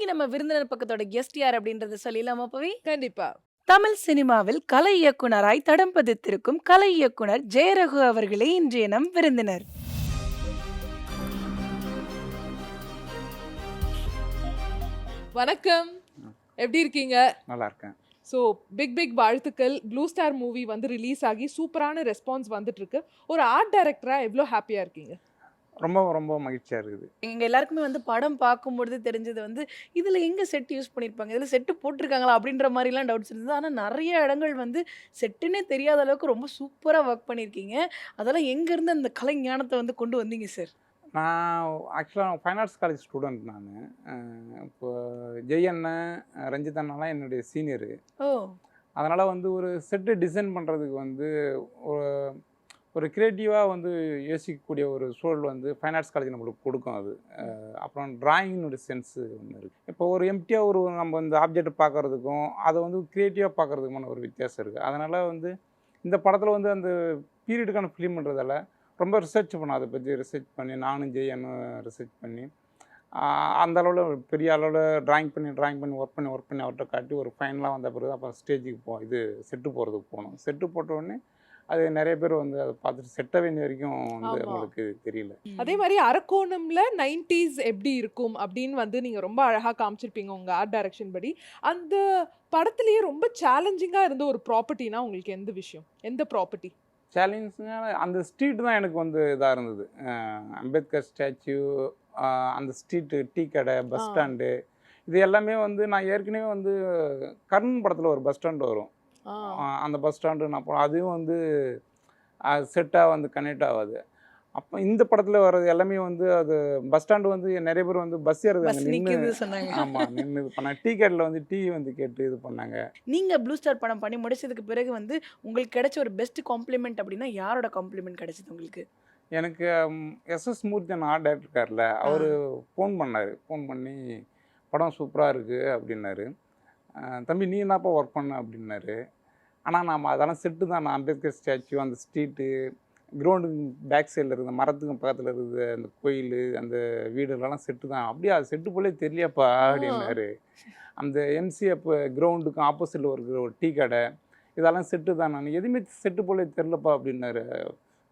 நம்ம விருந்தினர் பக்கத்தோட கெஸ்ட் யார் அப்படின்றத சொல்லிடலாமா பவி? கண்டிப்பா. தமிழ் சினிமாவில் கலை இயக்குனராய் தடம் பதித்திருக்கும் கலை இயக்குனர் ஜெயரகு அவர்களே இன்றைய நம் விருந்தினர். வணக்கம். எப்படி இருக்கீங்க? நல்லா இருக்கேன். ஸோ பிக் வாழ்த்துக்கள். ப்ளூ ஸ்டார் மூவி வந்து ரிலீஸ் ஆகி சூப்பரான ரெஸ்பான்ஸ் வந்துட்டு இருக்கு. ஒரு ஆர்ட் டைரக்டரா எவ்வளோ ஹாப்பியா இருக்கீங்க? ரொம்ப ரொம்ப மகிழ்ச்சியாக இருக்குது. எங்க எல்லாருக்குமே வந்து படம் பார்க்கும்பொழுது தெரிஞ்சது வந்து இதுல எங்க செட் யூஸ் பண்ணியிருப்பாங்க, இதுல செட்டு போட்டிருக்காங்களா அப்படின்ற மாதிரிலாம் டவுட்ஸ் இருந்தது. ஆனா நிறைய இடங்கள் வந்து செட்டுன்னே தெரியாத அளவுக்கு ரொம்ப சூப்பரா ஒர்க் பண்ணியிருக்கீங்க. அதெல்லாம் எங்க இருந்து அந்த கலை ஞானத்தை வந்து கொண்டு வந்தீங்க சார்? நான் ஆக்சுவலாக ஃபைன் ஆர்ட்ஸ் காலேஜ் ஸ்டூடெண்ட் நான். இப்போ ஜெய் அண்ணன், ரஞ்சித் அண்ணாலாம் என்னுடைய சீனியரு. ஓ. அதனால் வந்து ஒரு செட்டு டிசைன் பண்ணுறதுக்கு வந்து ஒரு ஒரு க்ரியேட்டிவாக வந்து யோசிக்கக்கூடிய ஒரு சூழல் வந்து ஃபைன் ஆர்ட்ஸ் காலேஜ் நம்மளுக்கு கொடுக்கும் அது. அப்புறம் ட்ராயிங்கினுடைய சென்ஸு ஒன்று இருக்குது. இப்போ ஒரு எம்டியாக ஒரு நம்ம இந்த ஆப்ஜெக்ட் பார்க்குறதுக்கும் அதை வந்து க்ரியேட்டிவாக பார்க்குறதுக்குமான ஒரு வித்தியாசம் இருக்குது. அதனால் வந்து இந்த படத்தில் வந்து அந்த பீரியடுக்கான ஃபிலிம்ன்றதால ரொம்ப ரிசர்ச் பண்ணோம். அதை பற்றி ரிசர்ச் பண்ணி நானும் ஜெயனும் ரிசர்ச் பண்ணி அந்த அளவில் பெரிய அளவில் ட்ராயிங் பண்ணி ஒர்க் பண்ணி அவர்கிட்ட காட்டி ஒரு ஃபைனலாக வந்த பிறகு அப்புறம் ஸ்டேஜுக்கு இது செட்டு போகிறதுக்கு போனோம். செட்டு போட்ட உடனே அது நிறைய பேர் வந்து அதை பார்த்துட்டு செட்ட வேண்டிய வரைக்கும் வந்து ஆமா. அவங்களுக்கு தெரியல. அதே மாதிரி அரக்கோணம்ல 90s எப்படி இருக்கும் அப்படின்னு வந்து நீங்க ரொம்ப அழகா காமிச்சிருப்பீங்க உங்க ஆர்ட் டைரக்ஷன் படி. அந்த படத்திலேயே ரொம்ப சேலஞ்சிங்கா இருந்த ஒரு ப்ராப்பர்ட்டினா உங்களுக்கு எந்த விஷயம்? எந்த ப்ராப்பர்ட்டி? சேலஞ்சுங்க அந்த ஸ்ட்ரீட் தான் எனக்கு வந்து இதாக இருந்தது. அம்பேத்கர் ஸ்டாச்சு, அந்த ஸ்ட்ரீட்டு, டீ கடை, பஸ் ஸ்டாண்டு, இது எல்லாமே வந்து நான் ஏற்கனவே வந்து கர்ணன் படத்தில் ஒரு பஸ் ஸ்டாண்டு வரும். அந்த பஸ் ஸ்டாண்டு நான் அதுவும் வந்து செட்டாக வந்து கனெக்ட் ஆகாது. அப்போ இந்த படத்தில் வர்றது எல்லாமே வந்து அது பஸ் ஸ்டாண்டு வந்து நிறைய பேர் வந்து பஸ் ஏறுறாங்க நின்று. சொன்னாங்க. ஆமாம், நின்று இது பண்ணாங்க. டீ கடையில் வந்து டீ வந்து கேட்டு இது பண்ணாங்க. நீங்க ப்ளூ ஸ்டார் படம் பண்ணி முடிச்சதுக்கு பிறகு வந்து உங்களுக்கு கிடைச்ச ஒரு பெஸ்ட் காம்ப்ளிமெண்ட் அப்படின்னா யாரோட காம்ப்ளிமெண்ட் கிடைச்சது உங்களுக்கு? எனக்கு எஸ்எஸ் மூர்த்தியன் ஆர்ட் டைரக்டர் இருக்கார்ல, அவர் ஃபோன் பண்ணார். ஃபோன் பண்ணி படம் சூப்பராக இருக்குது அப்படின்னாரு. தம்பி நீ என்னப்பா ஒர்க் பண்ண அப்படின்னாரு. ஆனால் நாம் அதெல்லாம் செட்டு தான். நான் அம்பேத்கர் ஸ்டாச்சு, அந்த ஸ்ட்ரீட்டு, கிரவுண்டுக்கு பேக் சைடில் இருந்த மரத்துக்கு பக்கத்தில் இருந்த அந்த கோயில், அந்த வீடுகளெல்லாம் செட்டு தான். அப்படியே அது செட்டு போலே தெரியலையாப்பா அப்படின்னாரு. அந்த எம்சிஎஃப் கிரவுண்டுக்கும் ஆப்போசிட்டில் ஒரு டீ கடை, இதெல்லாம் செட்டு தான். நான் எதுவுமே செட்டு போலே தெரிலப்பா அப்படின்னாரு.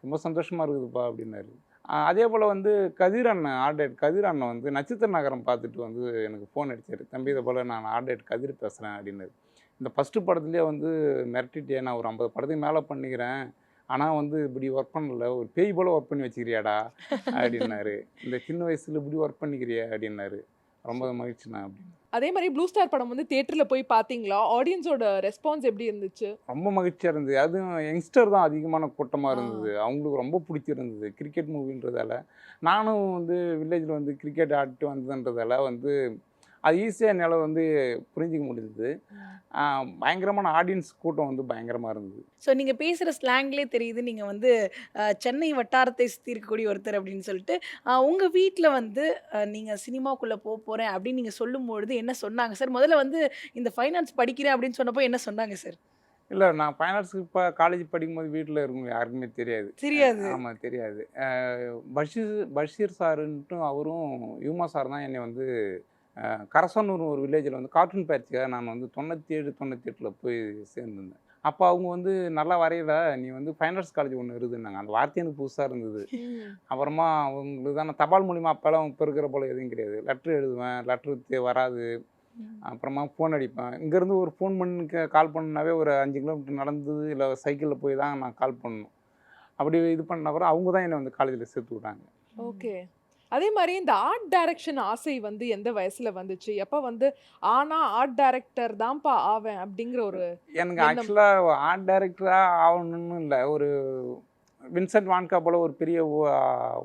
ரொம்ப சந்தோஷமாக இருக்குதுப்பா அப்படின்னாரு. அதே போல் வந்து கதிர் அண்ணன் கதிர் அண்ணன் வந்து நட்சத்திர நகரம் பார்த்துட்டு வந்து எனக்கு ஃபோன் அடித்தார். தம்பி இதை போல் நான் கதிர் பேசுகிறேன் அப்படின்னாரு. இந்த ஃபஸ்ட்டு படத்துலேயே வந்து மிரட்டிட்டே, நான் ஒரு 50 படத்துக்கு மேலே பண்ணிக்கிறேன், ஆனால் வந்து இப்படி ஒர்க் பண்ணல, ஒரு பேய் போல் ஒர்க் பண்ணி வச்சுக்கிறியாடா அப்படின்னாரு. இந்த சின்ன வயசில் இப்படி ஒர்க் பண்ணிக்கிறியா அப்படின்னாரு. ரொம்ப மகிழ்ச்சிண்ணா அப்படின்னு. அதே மாதிரி ப்ளூ ஸ்டார் படம் வந்து தியேட்டர்ல போய் பார்த்தீங்களா? ஆடியன்ஸோட ரெஸ்பான்ஸ் எப்படி இருந்துச்சு? ரொம்ப மகிழ்ச்சியாக இருந்தது. அதுவும் யங்ஸ்டர் தான் அதிகமான கூட்டமாக இருந்தது. அவங்களுக்கு ரொம்ப பிடிச்சிருந்தது. கிரிக்கெட் மூவின்றதால நானும் வந்து வில்லேஜில் வந்து கிரிக்கெட் ஆடிட்டு வந்ததுன்றதால வந்து அது ஈஸியாக என்னால் வந்து புரிஞ்சிக்க முடிஞ்சது. பயங்கரமான ஆடியன்ஸ் கூட்டம் வந்து பயங்கரமாக இருந்தது. ஸோ நீங்கள் பேசுகிற ஸ்லாங்லேயே தெரியுது நீங்கள் வந்து சென்னை வட்டாரத்தை சுற்றி இருக்கக்கூடிய ஒருத்தர் அப்படின்னு சொல்லிட்டு. உங்கள் வீட்டில் வந்து நீங்கள் சினிமாக்குள்ளே போகிறேன் அப்படின்னு நீங்கள் சொல்லும்பொழுது என்ன சொன்னாங்க சார்? முதல்ல வந்து இந்த ஃபைனான்ஸ் படிக்கிறேன் அப்படின்னு சொன்னப்போ என்ன சொன்னாங்க சார்? இல்லை, நான் ஃபைனான்ஸுக்கு இப்போ காலேஜ் படிக்கும்போது வீட்டில் இருக்கும் யாருக்குமே தெரியாது. ஆமாம், தெரியாது. பஷீர் சாருன்ட்டு அவரும் யூமா சார் தான் என்னை வந்து கரசனூர் ஒரு வில்லேஜில் வந்து கார்ட்டூன் பேட்சுக்காக நான் வந்து 97-98 போய் சேர்ந்துருந்தேன். அப்போ அவங்க வந்து நல்லா வரையில, நீ வந்து ஃபைன் ஆர்ட்ஸ் காலேஜ் ஒன்று இருக்குதுன்னாங்க. அந்த வார்த்தை எனக்கு புதுசாக இருந்தது. அப்புறமா அவங்களுக்கு தான் நான் தபால் மூலிமா அப்போல்லாம் இப்போ இருக்கிற போல் எதுவும் கிடையாது. லெட்ரு எழுதுவேன், லெட்ரு வராது. அப்புறமா ஃபோன் அடிப்பேன். இங்கேருந்து ஒரு ஃபோன் பண்ணி கால் பண்ணாவே ஒரு 5 கிலோமீட்டர் நடந்து இல்லை சைக்கிளில் போய் தான் நான் கால் பண்ணணும். அப்படி இது பண்ண அப்புறம் அவங்க தான் என்னை வந்து காலேஜில் சேர்த்து விட்டாங்க. ஓகே. அதே மாதிரி இந்த ஆர்ட் டைரக்ஷன் ஆசை வந்து எந்த வயசுல வந்துச்சு? எப்போ வந்து ஆனா ஆர்ட் டைரக்டர் தான்ப்பா ஆவேன் அப்படிங்கிற ஒரு எனக்கு ஆக்சுவலாக ஆர்ட் டைரக்டராக ஆகணும்னு இல்லை, ஒரு வின்சென்ட் வான்கா போல் ஒரு பெரிய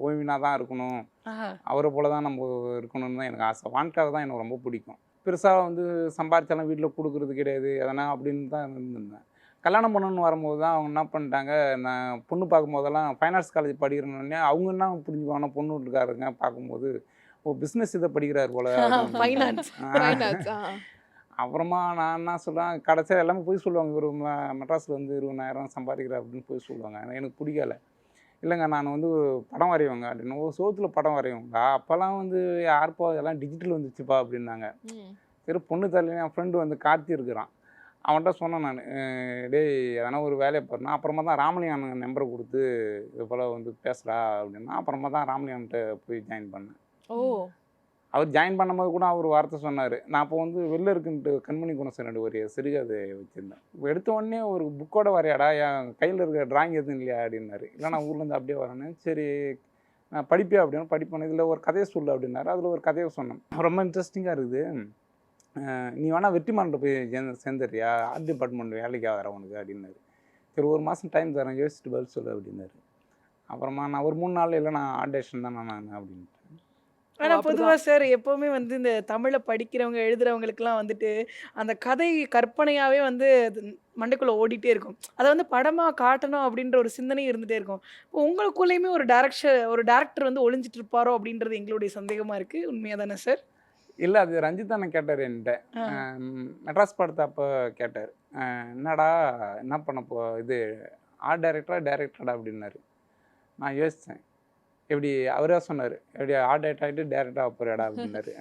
ஓவியனாக தான் இருக்கணும், அவரை போல தான் நம்ம இருக்கணும்னு தான் எனக்கு ஆசை. வான்காவை தான் எனக்கு ரொம்ப பிடிக்கும். பெருசாக வந்து சம்பாதிச்சாலும் வீட்டில் கொடுக்குறது கிடையாது, எதனா அப்படின்னு தான் இருந்திருந்தேன். கல்யாணம் பண்ணணுன்னு வரும்போது தான் அவங்க என்ன பண்ணிட்டாங்க, நான் பொண்ணு பார்க்கும்போதெல்லாம் ஃபைன் ஆர்ட்ஸ் காலேஜ் படிக்கிறேன்னே அவங்க என்ன புரிஞ்சுக்குவாங்கன்னா, பொண்ணு வீட்டுக்காரங்க பார்க்கும்போது ஓ பிஸ்னஸ் இதை படிக்கிறார் போல. அப்புறமா நான் என்ன சொல்கிறேன், கடைசியாக எல்லாமே போய் சொல்லுவாங்க, ஒரு மெட்ராஸில் வந்து 20,000 சம்பாதிக்கிறார் அப்படின்னு போய் சொல்லுவாங்க. எனக்கு பிடிக்கல. இல்லைங்க நான் வந்து படம் வரைவேங்க அப்படின்னு. ஓ சோத்துல படம் வரைவேங்களா? அப்போல்லாம் வந்து யாருப்பா அதெல்லாம் டிஜிட்டல் வந்துச்சுப்பா அப்படின்னாங்க. ம். சரி பொண்ணு தரலைன்னு என் ஃப்ரெண்டு வந்து கார்த்தி இருக்கிறான். அவன்கிட்ட சொன்னேன் நான், டேய் எதனா ஒரு வேலையை பாருன்னா. அப்புறமா தான் ராமலிங்கம் நம்பரை கொடுத்து இது போல் வந்து பேசுகிறா அப்படின்னா. அப்புறமா தான் ராமலிங்கன்ட்ட போய் ஜாயின் பண்ணேன். ஓ! அவர் ஜாயின் பண்ணும்போது கூட அவர் வார்த்தை சொன்னார். நான் அப்போ வந்து வெளில இருக்குன்ட்டு கண்மணி குணசேகரன் ஒரு சிறுகதை வச்சுருந்தேன். இப்போ எடுத்த உடனே ஒரு புக்கோட வரையாடா, என் கையில் இருக்கிற டிராயிங் எதுவும் இல்லையா அப்படின்னாரு. இல்லை நான் ஊர்லேருந்து அப்படியே வரேன்னு. சரி நான் படிப்பேன் அப்படின்னு படிப்பேன். இதில் ஒரு கதையை சொல்லு அப்படின்னாரு. அதில் ஒரு கதையை சொன்னேன். ரொம்ப இன்ட்ரெஸ்டிங்காக இருக்குது. நீ வேணா வெற்றிமாறன்ட்ட போய் சேர்ந்துடுறியா, ஆர்ட் டிபார்ட்மெண்ட் வேலைக்கு வர உனக்கு அப்படின்னாரு. சரி ஒரு மாதம் டைம் தரேன், யோசிச்சுட்டு பதில் சொல்லு அப்படின்னாரு. அப்புறமா நான் ஒரு 3 நாள் இல்லை நான் ஆடிஷன் தான் நான் அப்படின்ட்டு. ஆனா பொதுவா அப்படிதான். சார் எப்பவுமே வந்து இந்த தமிழ படிக்கிறவங்க, எழுதுறவங்களுக்குலாம் வந்துட்டு, அந்த கதை கற்பனையாவே வந்து அது மண்டைக்குள்ள ஓடிட்டே இருக்கும். அத வந்து படமா காட்டணும் அப்படின்ற ஒரு சிந்தனை இருந்துட்டே இருக்கும். இப்போ உங்களுக்குள்ளயுமே ஒரு டைரக்டர் வந்து ஒளிஞ்சிட்டு இருப்பாரோ அப்படின்றது எங்களுடைய சந்தேகமா இருக்கு. உண்மையா தானே சார்? இல்லை அது ரஞ்சித் அண்ணன் கேட்டார் என்கிட்ட. ஆ. மெட்ராஸ் படத்தை அப்போ கேட்டார். என்னடா என்ன பண்ண இது ஆர்ட் டைரக்டரா அப்படின்னாரு. நான் யோசித்தேன். எப்படி அவரே சொன்னார், எப்படி ஆர்ட் டைரக்டர் ஆகிட்டு டேரக்டராக போறியாடா அப்படின்னாரு.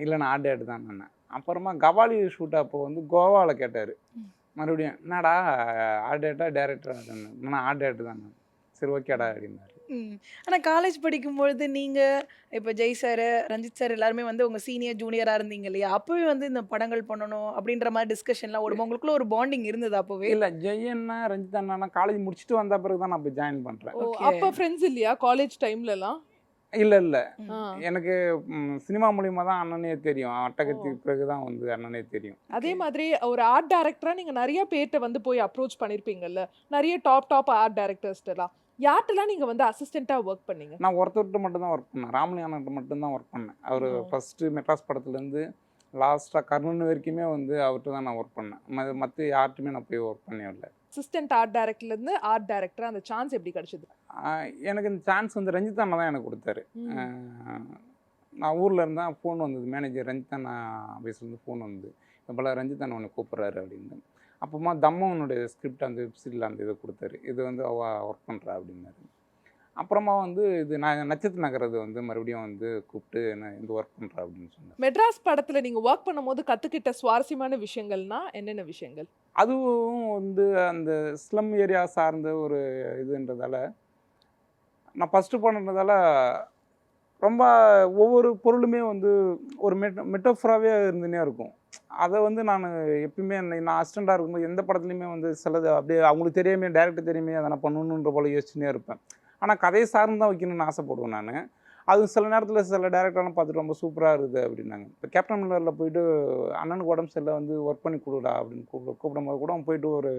இல்லை நான் ஆர்ட் டைரக்டர் தான் நான். அப்புறமா கபாலி ஷூட் அப்போ வந்து கோவாவில் கேட்டார். மறுபடியும் என்னடா ஆர்ட் டைரக்டரா நான் ஆர்ட் டைரக்டர் தான் நான். சரி ஓகேடா அப்படின்னாரு. ம். ஆனா காலேஜ் படிக்கும்பொழுது நீங்க இப்ப ஜெய் சார், ரஞ்சித் சார் எல்லாருமே வந்து உங்க சீனியர், ஜூனியரா இருந்தீங்க இல்லையா? அப்பவே வந்து இந்த படங்கள் பண்ணணும் அப்படின்ற மாரி டிஸ்கஷன்லாம் ஓடுமா? உங்களுக்குள்ள ஒரு பாண்டிங் இருந்ததா அப்பவே? இல்லை ஜெயண்ணா ரஞ்சித் அண்ணா காலேஜ் முடிச்சுட்டு வந்த பிறகு தான் நான் போய் ஜாயின் பண்ணுறேன். ஓ! ஓகே. அப்ப ஃப்ரெண்ட்ஸ் இல்லையா காலேஜ் டைம்லலாம்? இல்லை ஆ. எனக்கு சினிமா மூலியமாக தான் அண்ணனே தெரியும். ஓ! அட்டகத்திக்கு பிறகு தான் வந்து அண்ணனே தெரியும். அதே ஓகே. மாதிரி ஒரு ஆர்ட் டைரக்டரா நீங்க நெறைய பேர்ட்ட வந்து போய் அப்ரோச் பண்ணியிருப்பீங்கல்ல. நெறைய டாப் ஆர்ட் டைரக்டர்ஸ்ட்டலாம். யார்ட்டலாம் நீங்க வந்து அசிஸ்டன்ட்டா வொர்க் பண்ணீங்க? நான் ஒருத்தர்கிட்ட மட்டும் தான் ஒர்க் பண்ணேன். ராமலிங்க அண்ணன்ட்ட மட்டும் தான் ஒர்க் பண்ணேன். அவர் ஓ! ஃபஸ்ட்டு மெட்ராஸ் படத்துலேருந்து லாஸ்ட்டாக கர்ணன் வரைக்குமே வந்து அவர்கிட்ட தான் நான் ஒர்க் பண்ணேன். மற்ற யார்கிட்டையுமே நான் போய் ஒர்க் பண்ணவே இல்லை. அசிஸ்டன்ட் ஆர்ட் டைரக்டர்லேருந்து ஆர்ட் டைரக்டரா அந்த சான்ஸ் எப்படி கிடைச்சது? எனக்கு இந்த சான்ஸ் வந்து ரஞ்சித் அண்ணா தான் எனக்கு கொடுத்தாரு. ம். நான் ஊரில் இருந்தேன். ஃபோன் வந்தது, மேனேஜர் ரஞ்சித் அண்ணா ஆஃபீஸ்லேருந்து ஃபோன் வந்தது. இது போல் ரஞ்சித் அண்ணா உன்னை கூப்பிட்றாரு அப்படின்னு. அப்புறமா தம்மனுடைய ஸ்கிரிப்ட் அந்த வெப்சீரியில் அந்த இதை கொடுத்தாரு. இது வந்து ஒர்க் பண்ணுறா அப்படின்னாரு. அப்புறமா வந்து இது நான் நட்சத்திர நகரது வந்து மறுபடியும் வந்து கூப்பிட்டு நான் இந்த ஒர்க் பண்ணுறா அப்படின்னு சொன்னார். மெட்ராஸ் படத்துல நீங்க வொர்க் பண்ணும்போது கத்துக்கிட்ட சுவாரஸ்யமான விஷயங்கள்னா என்னென்ன விஷயங்கள்? அதுவும் வந்து அந்த ஸ்லம் ஏரியா சார்ந்த ஒரு இதுன்றதால நான் ஃபஸ்ட்டு பண்ணுறதால ரொம்ப ஒவ்வொரு பொருளுமே வந்து ஒரு மெட்டோஃபராகவே இருந்துனே இருக்கும். அதை வந்து நான் எப்பயுமே நான் அசிஸ்டண்ட்டாக இருக்கும்போது எந்த படத்துலையுமே வந்து சிலது அப்படியே அவங்களுக்கு தெரியாமே, டேரக்டர் தெரியாமே அதை நான் பண்ணணுன்ற போல யோசிச்சுனே இருப்பேன். ஆனால் கதையை சார்ந்து தான் வைக்கணும்னு ஆசைப்படுவேன் நான். அது சில நேரத்தில் சில டேரக்டர்லாம் பார்த்துட்டு ரொம்ப சூப்பராக இருக்குது அப்படின்னாங்க. இப்போ கேப்டன் மில்லரில் போயிட்டு அண்ணனுக்கு உடம்பு சரியில்லை வந்து ஒர்க் பண்ணி கொடுடா அப்படின்னு கூப்பிடும்போது கூட அவன் போயிட்டு ஒரு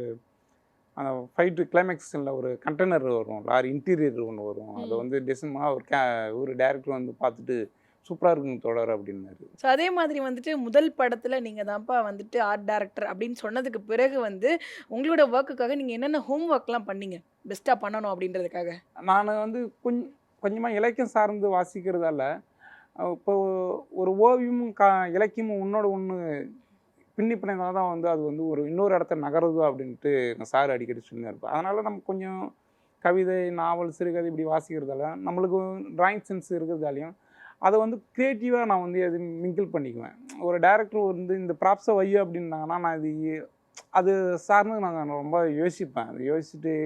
அந்த ஃபைட்டு கிளைமேக்ஸில் ஒரு கண்டெய்னர் வரும், லாரி இன்டீரியர் ஒன்று வரும். அதை ம். வந்து டிசைனாக ஒரு டேரக்டர் வந்து பார்த்துட்டு சூப்பராக இருக்குங்க தொடர் அப்படின்னாரு. ஸோ அதே மாதிரி வந்துட்டு முதல் படத்துல நீங்க தான்ப்பா வந்துட்டு ஆர்ட் டைரக்டர் அப்படின்னு சொன்னதுக்கு பிறகு வந்து உங்களோட ஒர்க்குக்காக நீங்க என்னென்ன ஹோம் ஒர்க்லாம் பண்ணீங்க? பெஸ்ட்டா பண்ணணும் அப்படின்றதுக்காக? நான் வந்து கொஞ்சமாக இலக்கியம் சார்ந்து வாசிக்கிறதால இப்போ ஒரு ஓவியமும் இலக்கியமும் ஒன்றோட ஒன்று பின்னி பிணைந்தால் தான் வந்து அது வந்து ஒரு இன்னொரு இடத்த நகருது அப்படின்ட்டு எங்கள் சார் அடிக்கடி சொல்லி இருப்பேன். அதனால் நம்ம கொஞ்சம் கவிதை, நாவல், சிறுகதை இப்படி வாசிக்கிறதால நம்மளுக்கு டிராயிங் சென்ஸ் இருக்கிறதாலையும் அதை வந்து க்ரியேட்டிவாக நான் வந்து எது மிங்கிள் பண்ணிக்குவேன். ஒரு டைரக்டர் வந்து இந்த ப்ராப்ஸை வை அப்படின்னாங்கன்னா நான் அது சார்ந்து நான் ரொம்ப யோசிப்பேன். அது யோசிச்சுட்டு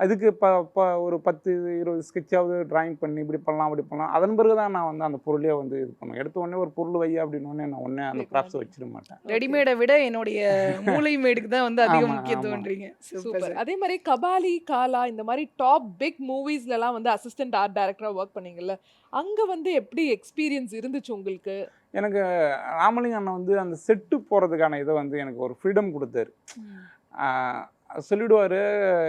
அதுக்கு இப்போ ஒரு 10, 20 ஸ்கெட்சாவது ட்ராயிங் பண்ணி இப்படி பண்ணலாம் அப்படி பண்ணலாம். அதன் பிறகு தான் நான் வந்து அந்த பொருளே வந்து இது பண்ணுவேன். எடுத்த உடனே ஒரு பொருள் வை அப்படின்னோடனே நான் உடனே அந்த ப்ராப்ஸை வச்சிட மாட்டேன். ஓகே. ரெடிமேடை விட என்னுடைய மூளை மேடுக்கு தான் வந்து அதிக ஆமாம் முக்கியத்துவம்ன்றீங்க. Super super. சார். அதே மாதிரி கபாலி, காலா இந்த மாதிரி டாப் பிக் மூவிஸ்லலாம் வந்து அசிஸ்டன்ட் ஆர்ட் டைரக்டரா வொர்க் பண்ணீங்கல்ல. அங்க வந்து எப்படி எக்ஸ்பீரியன்ஸ் இருந்துச்சு உங்களுக்கு? எனக்கு ராமலிங்க அண்ணன் வந்து அந்த செட்டு போகிறதுக்கான இதை வந்து எனக்கு ஒரு ஃப்ரீடம் கொடுத்தாரு. சொல்லிவிடுவார்,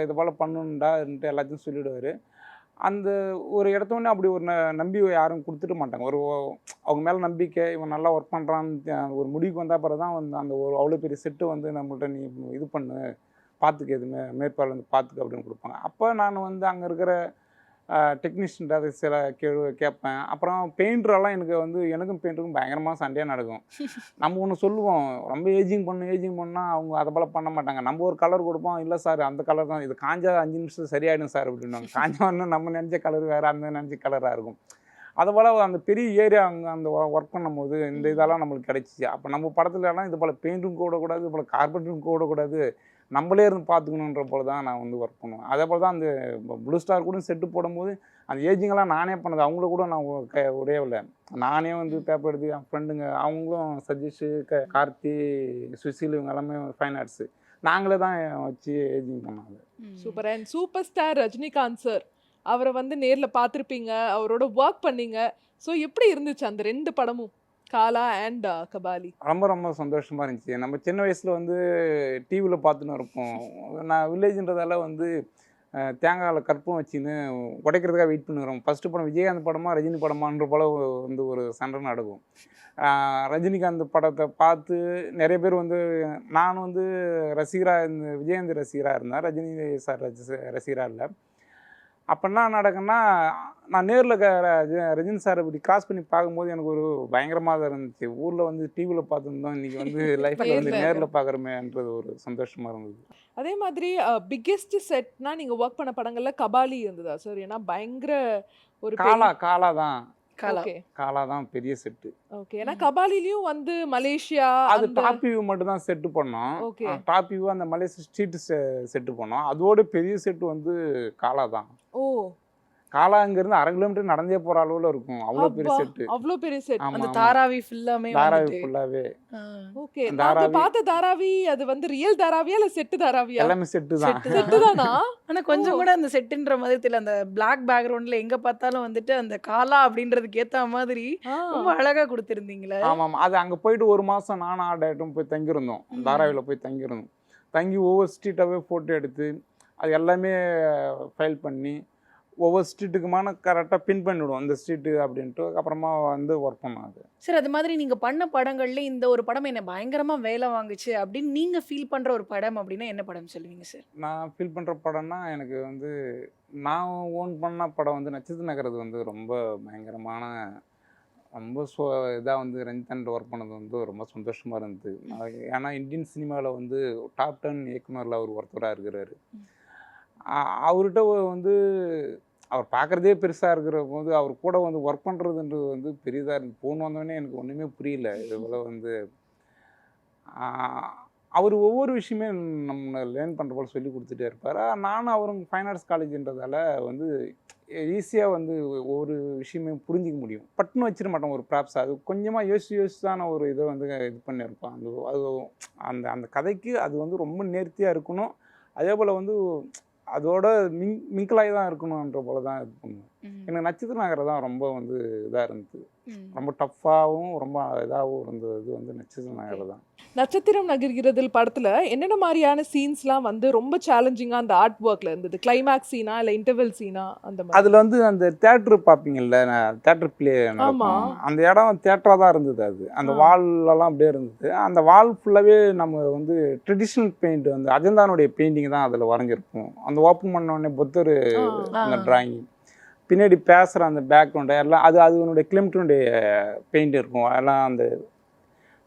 இது போல் பண்ணணுன்டான்ட்டு எல்லாத்தையும் சொல்லிவிடுவார். அந்த ஒரு இடத்தோடனே அப்படி ஒரு நம்பி யாரும் கொடுத்துட்டு மாட்டாங்க. அவங்க மேலே நம்பிக்கை, இவன் நல்லா ஒர்க் பண்ணுறான்னு ஒரு முடிவுக்கு வந்தால் பிறகு தான் வந்து அந்த ஒரு அவ்வளோ பெரிய செட்டு வந்து நம்மள்ட்ட நீ இது பண்ணு, பார்த்துக்க எதுவுமே மேற்பார்வை வந்து பார்த்துக்க அப்படின்னு கொடுப்பாங்க. அப்போ நான் வந்து அங்கே இருக்கிற டெக்னீஷியன்ட்ட அது சில கேட்பேன். அப்புறம் பெயிண்டரெல்லாம் எனக்கும் பெயிண்டருக்கும் பயங்கரமாக சண்டையாக நடக்கும். நம்ம ஒன்று சொல்லுவோம், ரொம்ப ஏஜிங் பண்ணால் அவங்க அதை போல் பண்ண மாட்டாங்க. நம்ம ஒரு கலர் கொடுப்போம், இல்லை சார் அந்த கலர் தான், இது காஞ்சா 5 நிமிஷம் சரியாயிடும் சார் அப்படின்வாங்க. காஞ்சா நம்ம நினச்ச கலர் வேறு, அந்த நினச்ச கலராக இருக்கும். அதுபோல் அந்த பெரிய ஏரியா அங்கே அந்த ஒர்க் பண்ணும்போது இந்த இதெல்லாம் நம்மளுக்கு கிடைச்சிச்சு. அப்போ நம்ம படத்துலலாம் இது போல் பெயிண்ட்டும் கூடக்கூடாது, இது போல் கார்பெண்டரும் கூடக்கூடாது, நம்மளே இருந்து பார்த்துக்கணுன்ற போல தான் நான் ஒர்க் பண்ணுவேன். அதே போல் தான் அந்த ப்ளூ ஸ்டார் கூட செட்டு போடும்போது அந்த ஏஜிங்கெல்லாம் நானே பண்ணது. அவங்கள கூட நான் உடையவில்லை, நானே பேப்பர் எடுத்து என் ஃப்ரெண்டுங்க அவங்களும் சஜிஷு, கார்த்தி, சுசில் இவங்க எல்லாமே ஃபைன் ஆர்ட்ஸு, நாங்களே தான் வச்சு ஏஜிங் பண்ணாங்க. Super. And super star Rajinikanth sir, அவரை நேரில் பார்த்துருப்பீங்க, அவரோட ஒர்க் பண்ணீங்க. ஸோ எப்படி இருந்துச்சு அந்த 2 படமும், காலா அண்ட் கபாலி? ரொம்ப ரொம்ப சந்தோஷமாக இருந்துச்சு. நம்ம சின்ன வயசில் டிவியில் பார்த்துன்னு இருப்போம். நான் வில்லேஜ்ன்றதால தேங்காயில் கற்பம் வச்சுன்னு உடைக்கிறதுக்காக வெயிட் பண்ணுறோம். ஃபஸ்ட்டு படம் விஜயகாந்த் படமா ரஜினி படமான்ற போல் ஒரு சண்டை நடக்கும். ரஜினிகாந்த் படத்தை பார்த்து நிறைய பேர் நான் ரசிகராக விஜயகாந்த் ரசிகராக இருந்தேன், ரஜினி சார் ரசிகராக இல்லை. அப்போ என்ன நடக்குன்னா, நான் நேரில் ரஜினி சார் இப்படி கிராஸ் பண்ணி பார்க்கும்போது எனக்கு ஒரு பயங்கரமாக தான் இருந்துச்சு. ஊரில் டிவியில் பார்த்துருந்தோம், இன்றைக்கி லைஃப்பில் நேரில் பார்க்குறமேன்றது ஒரு சந்தோஷமாக இருந்தது. அதே மாதிரி பிக்கெஸ்ட் செட்னா நீங்கள் ஒர்க் பண்ண படங்களில் கபாலி இருந்ததா சார்? ஏன்னா பயங்கர ஒரு காலா தான், ஓகே, காலா தான் பெரிய செட்டு. ஓகே. ஏன்னா கபாலிலையும் மலேசியா அது டாப் வியூ மட்டும் தான் செட்டு பண்ணோம். ஓகே, டாப் வியூ அந்த மலேசியா ஸ்ட்ரீட் செட்டு பண்ணோம். அதோட பெரிய செட்டு காலா தான். ஓ, காலா அங்கிருந்து 1/2 கிலோமீட்டர் நடந்தே போற அளவுல இருக்கும். அவ்வளோ பெரிய செட்டு. அவ்வளோ பெரிய செட். அந்த தாராவி ஃபுல்லாமே தாராவி ஃபுல்லாவே. ஓகே. நாங்க பார்த்த தாராவி அது ரியல் தாராவியா இல்ல செட்டு தாராவியா? எல்லாமே செட்டு தான். செட்டு தானா? ஆனா கொஞ்சம் கூட அந்த செட்டுன்ற மாதிரி தெரியல. அந்த பிளாக் பேக்ரவுண்ட்ல எங்க பார்த்தாலும் அந்த காலா அப்படின்றதுக்கு ஏத்த மாதிரி ரொம்ப அழகா கொடுத்திருந்தீங்களே. ஆமாம், அது அங்க போயிட்டு 1 மாசம் நானும் ஆடாட்டும் போய் தங்கியிருந்தோம். தாராவில போய் தங்கியிருந்தோம். தங்கி ஒவ்வொரு ஸ்ட்ரீட்டாவே ஃபோட்டோ எடுத்து அது எல்லாமே ஃபைல் பண்ணி ஒவ்வொரு ஸ்ட்ரீட்டுக்குமான கரெக்டாக பின் பண்ணிவிடுவோம், இந்த ஸ்ட்ரீட்டு அப்படின்ட்டு. அப்புறமா ஒர்க் பண்ணாது. சார், அது மாதிரி நீங்கள் பண்ண படங்கள்ல இந்த ஒரு படம் என்னை பயங்கரமாக வேலை வாங்குச்சு அப்படின்னு நீங்கள் ஃபீல் பண்ணுற ஒரு படம் அப்படின்னா என்ன படம் சொல்லுவீங்க சார்? நான் ஃபீல் பண்ணுற படம்னா எனக்கு நான் ஓன் பண்ண படம் நட்சத்திர நகரது ரொம்ப பயங்கரமான ரொம்ப இதாக ரஞ்சித் ஒர்க் பண்ணது ரொம்ப சந்தோஷமாக இருந்தது. ஏன்னா இந்தியன் சினிமாவில் டாப் 10 இயக்குனரில் அவர் ஒருத்தராக இருக்கிறாரு. அவர்கிட்ட அவர் பார்க்குறதே பெருசாக இருக்கிற போது அவர் கூட ஒர்க் பண்ணுறதுன்றது பெரியதாக இருந்து ஃபோன் வந்தோடனே எனக்கு ஒன்றுமே புரியல. இது போல் அவர் ஒவ்வொரு விஷயமே நம்ம லேர்ன் பண்ணுற போல் சொல்லி கொடுத்துட்டே இருப்பார். நானும் அவரும் ஃபைன் ஆர்ட்ஸ் காலேஜ்ன்றதால ஈஸியாக ஒவ்வொரு விஷயமே புரிஞ்சிக்க முடியும். பட்டுன்னு வச்சிட மாட்டோம் ஒரு ப்ராப்ஸ். அது கொஞ்சமாக யோசிச்சு தான் நான் ஒரு இதை இது பண்ணியிருப்பேன். அது அந்த அந்த கதைக்கு அது ரொம்ப நேர்த்தியாக இருக்கணும். அதே போல் அதோட மிங்கிளாகி தான் இருக்கணுன்ற போல தான் இது பண்ணுவேன். எனக்கு நட்சத்திர நகரம் தான் ரொம்ப இதாக இருந்தது. ரொம்ப டஃப்பாகவும் ரொம்ப இதாகவும் இருந்தது நட்சத்திர நகரம் தான். நட்சத்திரம் நகர்கிறதில் படத்துல என்னென்ன மாதிரியான சீன்ஸ்லாம் ரொம்ப சேலஞ்சிங்காக அந்த ஆர்ட் ஒர்க்ல இருந்தது? கிளைமேக்ஸ் சீனா இல்லை இன்டர்வெல் சீனா? அந்த மாதிரி அதில் அந்த தேட்டர் பார்ப்பீங்கல்ல, தேட்டர் பிளே நடக்கும். அந்த இடம் தேட்டராக தான் இருந்தது. அந்த வால்லலாம் அப்படியே இருந்தது. அந்த வால் ஃபுல்லாகவே நம்ம ட்ரெடிஷ்னல் பெயிண்ட் அஜந்தானுடைய பெயிண்டிங் தான் அதில் வரைஞ்சிருப்போம். அந்த ஓப்பன் பண்ணோடனே புத்தர் அந்த டிராயிங், பின்னாடி பேசுகிற அந்த பேக்ரவுண்டு எல்லாம் அதனுடைய கிளிம்டனுடைய பெயிண்ட் இருக்கும். எல்லாம் அந்த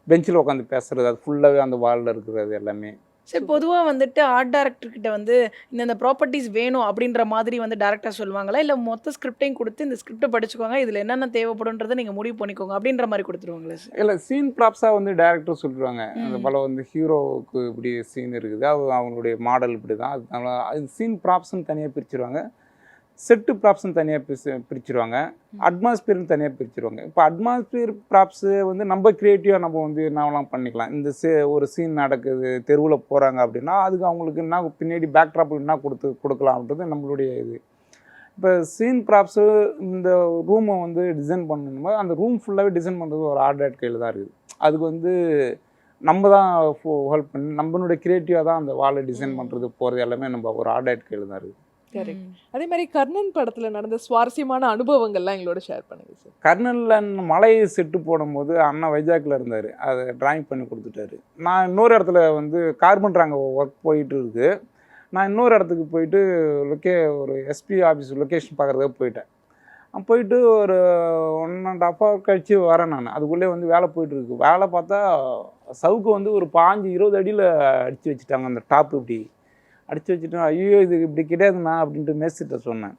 பெஞ்சில் உட்காந்து பேசுறது, அது ஃபுல்லாகவே அந்த வாலில் இருக்கிறது எல்லாமே. சரி, பொதுவாக ஆர்ட் டைரக்டர்கிட்ட இந்த ப்ராப்பர்ட்டிஸ் வேணும் அப்படின்ற மாதிரி டேரக்டர் சொல்லுவாங்களா, இல்லை மொத்த ஸ்கிரிப்டையும் கொடுத்து இந்த ஸ்கிரிப்டை படிச்சுக்கோங்க, இதில் என்னென்ன தேவைப்படுன்றதை நீங்கள் முடிவு பண்ணிக்கோங்க அப்படின்ற மாதிரி கொடுத்துருவாங்களா சார்? இல்லை, சீன் ப்ராப்ஸாக டேரக்டர் சொல்லிடுவாங்க. அந்த போல் ஹீரோவுக்கு இப்படி சீன் இருக்குது, அவங்களுடைய மாடல் இப்படி தான், அதனால அது சீன் ப்ராப்ஸ்ன்னு தனியாக பிரிச்சுருவாங்க, செட்டு ப்ராப்ஸ்ன்னு தனியாக பிரிச்சுருவாங்க, அட்மாஸ்பியர்னு தனியாக பிரிச்சுருவாங்க. இப்போ அட்மாஸ்பியர் ப்ராப்ஸு நம்ம க்ரியேட்டிவாக நம்ம என்னவெல்லாம் பண்ணிக்கலாம். இந்த ஒரு சீன் நடக்குது, தெருவில் போகிறாங்க அப்படின்னா அதுக்கு அவங்களுக்கு என்ன பின்னாடி பேக்ட்ராப் என்ன கொடுக்கலாம் அப்படின்றது நம்மளுடைய இது. இப்போ சீன் ப்ராப்ஸு இந்த ரூமை டிசைன் பண்ணணுமோ அந்த ரூம் ஃபுல்லாகவே டிசைன் பண்ணுறது ஒரு ஆர்ட் டைரக்டர் கையில் தான் இருக்குது. அதுக்கு நம்ம தான் ஹெல்ப் பண்ணி நம்மளுடைய க்ரியேட்டிவாக தான் அந்த வாலை டிசைன் பண்ணுறது போகிறது எல்லாமே நம்ம ஒரு ஆர்ட் டைரக்டர் கையில் தான் இருக்குது. கரெக்ட். அதே மாதிரி கர்ணன் படத்தில் நடந்த சுவாரஸ்யமான அனுபவங்கள்லாம் எங்களோட ஷேர் பண்ணுங்க சார். கர்ணனில் மலை செட்டு போடும்போது அண்ணா வைஜாக்கில் இருந்தார், அதை டிராயிங் பண்ணி கொடுத்துட்டாரு. நான் இன்னொரு இடத்துல கார்பெண்டர் அங்கே ஒர்க் போயிட்டு இருக்குது, நான் இன்னொரு இடத்துக்கு போயிட்டு ஒரு எஸ்பி ஆஃபீஸ் லொக்கேஷன் பார்க்குறதுக்கு போயிட்டேன். போயிட்டு ஒரு 1.5 hour கழிச்சு வரேன் நான். அதுக்குள்ளே வந்து வேலை போயிட்டுருக்கு. வேலை பார்த்தா சவுக்கு வந்து ஒரு 15-20 அடியில் அடித்து வச்சுட்டாங்க. அந்த டாப்பு இப்படி அடித்து வச்சுட்டு, ஐயோ இது இப்படி கிடையாதுண்ணா அப்படின்ட்டு மேஸ்திரிட்ட சொன்னேன்.